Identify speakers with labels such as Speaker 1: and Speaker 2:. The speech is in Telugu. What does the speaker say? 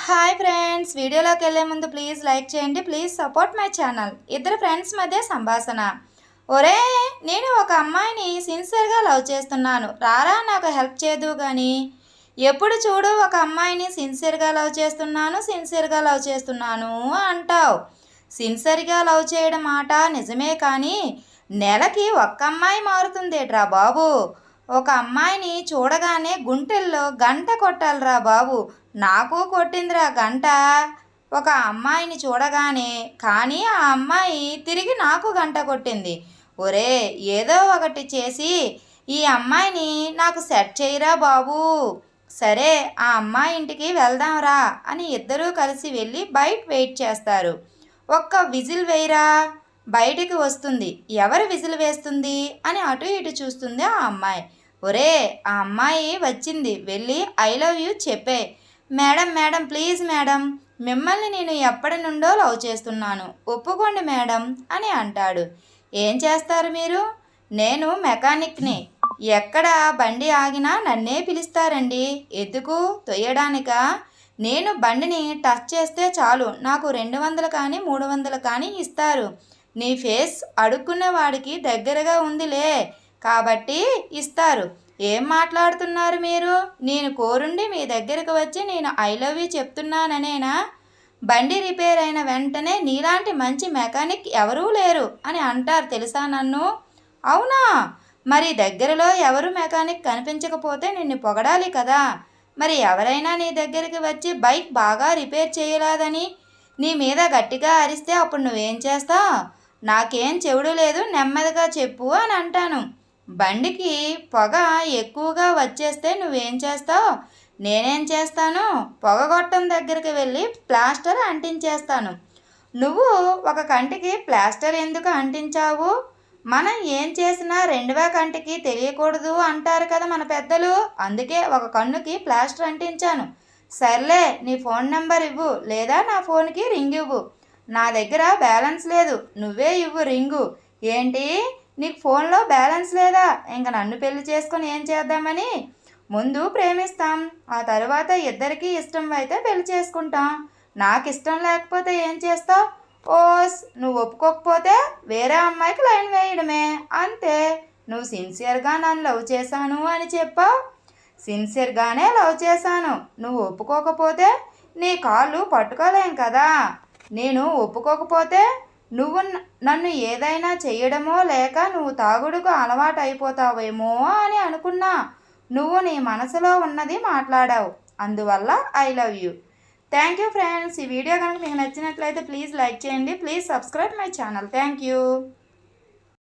Speaker 1: హాయ్ ఫ్రెండ్స్, వీడియోలోకి వెళ్ళే ముందు ప్లీజ్ లైక్ చేయండి. Please support my channel. ఇద్దరు ఫ్రెండ్స్ మధ్య సంభాషణ. ఒరే, నేను ఒక అమ్మాయిని సిన్సియర్గా లవ్ చేస్తున్నాను, రారా నాకు హెల్ప్ చేయదు కానీ. ఎప్పుడు చూడు ఒక అమ్మాయిని సిన్సియర్గా లవ్ చేస్తున్నాను అంటావు. సిన్సియర్గా లవ్ చేయడం మాట నిజమే, కానీ నెలకి ఒక్క అమ్మాయి మారుతుందేట్రా బాబు. ఒక అమ్మాయిని చూడగానే గుంటెల్లో గంట కొట్టాలిరా బాబు. నాకు కొట్టిందిరా గంట ఒక అమ్మాయిని చూడగానే, కానీ ఆ అమ్మాయి తిరిగి నాకు గంట కొట్టింది. ఒరే, ఏదో ఒకటి చేసి ఈ అమ్మాయిని నాకు సెట్ చేయరా బాబు. సరే, ఆ అమ్మాయి ఇంటికి వెళ్దాంరా అని ఇద్దరూ కలిసి వెళ్ళి బయట వెయిట్ చేస్తారు. ఒక్క విజిల్ వేయరా, బయటికి వస్తుంది. ఎవరు విజిల్ వేస్తుంది అని అటు ఇటు చూస్తుంది ఆ అమ్మాయి. ఒరే, ఆ అమ్మాయి వచ్చింది, వెళ్ళి ఐ లవ్ యూ చెప్పే. మేడం మేడం ప్లీజ్ మేడం, మిమ్మల్ని నేను ఎప్పటి నుండో లవ్ చేస్తున్నాను, ఒప్పుకోండి మేడం అని అంటాడు. ఏం చేస్తారు మీరు? నేను మెకానిక్ని, ఎక్కడ బండి ఆగినా నన్నే పిలుస్తారండి. ఎందుకు? తొయ్యడానికా? నేను బండిని టచ్ చేస్తే చాలు నాకు 200 కానీ 300 కానీ ఇస్తారు. నీ ఫేస్ అడుక్కునే వాడికి దగ్గరగా ఉందిలే కాబట్టి ఇస్తారు. ఏం మాట్లాడుతున్నారు మీరు? నేను కోరుండి మీ దగ్గరకు వచ్చి నేను ఐ లవ్ యూ చెప్తున్నాననేనా? బండి రిపేర్ అయిన వెంటనే నీలాంటి మంచి మెకానిక్ ఎవరూ లేరు అని అంటారు తెలుసా నన్ను. అవునా? మరి దగ్గరలో ఎవరు మెకానిక్ కనిపించకపోతే నిన్ను పొగడాలి కదా. మరి ఎవరైనా నీ దగ్గరికి వచ్చి బైక్ బాగా రిపేర్ చేయలేదని నీ మీద గట్టిగా అరిస్తే అప్పుడు నువ్వేం చేస్తావు? నాకేం చెవుడు లేదు, నెమ్మదిగా చెప్పు అని అంటాను. బండికి పొగ ఎక్కువగా వచ్చేస్తే నువ్వేం చేస్తావు? నేనేం చేస్తాను? పొగగొట్టం దగ్గరికి వెళ్ళి ప్లాస్టర్ అంటించేస్తాను. నువ్వు ఒక కంటికి ప్లాస్టర్ ఎందుకు అంటించావు? మనం ఏం చేసినా రెండవ కంటికి తెలియకూడదు అంటారు కదా మన పెద్దలు. అందుకే ఒక కన్నుకి ప్లాస్టర్ అంటించాను. సర్లే, నీ ఫోన్ నెంబర్ ఇవ్వు, లేదా నా ఫోన్కి రింగ్ ఇవ్వు. నా దగ్గర బ్యాలెన్స్ లేదు, నువ్వే ఇవ్వు రింగు. ఏంటి, నీకు ఫోన్లో బ్యాలెన్స్ లేదా? ఇంక నన్ను పెళ్లి చేసుకొని ఏం చేద్దామని? ముందు ప్రేమిస్తాం, ఆ తర్వాత ఇద్దరికీ ఇష్టం అయితే పెళ్లి చేసుకుంటాం. నాకు ఇష్టం లేకపోతే ఏం చేస్తావు? ఓస్, నువ్వు ఒప్పుకోకపోతే వేరే అమ్మాయికి లైన్ వేయడమే, అంతే. నువ్వు సిన్సియర్గా నన్ను లవ్ చేశాను అని చెప్పావు. సిన్సియర్గానే లవ్ చేశాను. నువ్వు ఒప్పుకోకపోతే నీ కాళ్ళు పట్టుకోలేం కదా. నేను ఒప్పుకోకపోతే నువ్వు నన్ను ఏదైనా చెయ్యడమో లేక నువ్వు తాగుడుకు అలవాటు అయిపోతావేమో అని అనుకున్నా. నువ్వు నీ మనసులో ఉన్నది మాట్లాడావు, అందువల్ల I love you. Thank you friends. ఈ వీడియో కనుక మీకు నచ్చినట్లయితే ప్లీజ్ లైక్ చేయండి. Please subscribe my channel. Thank you.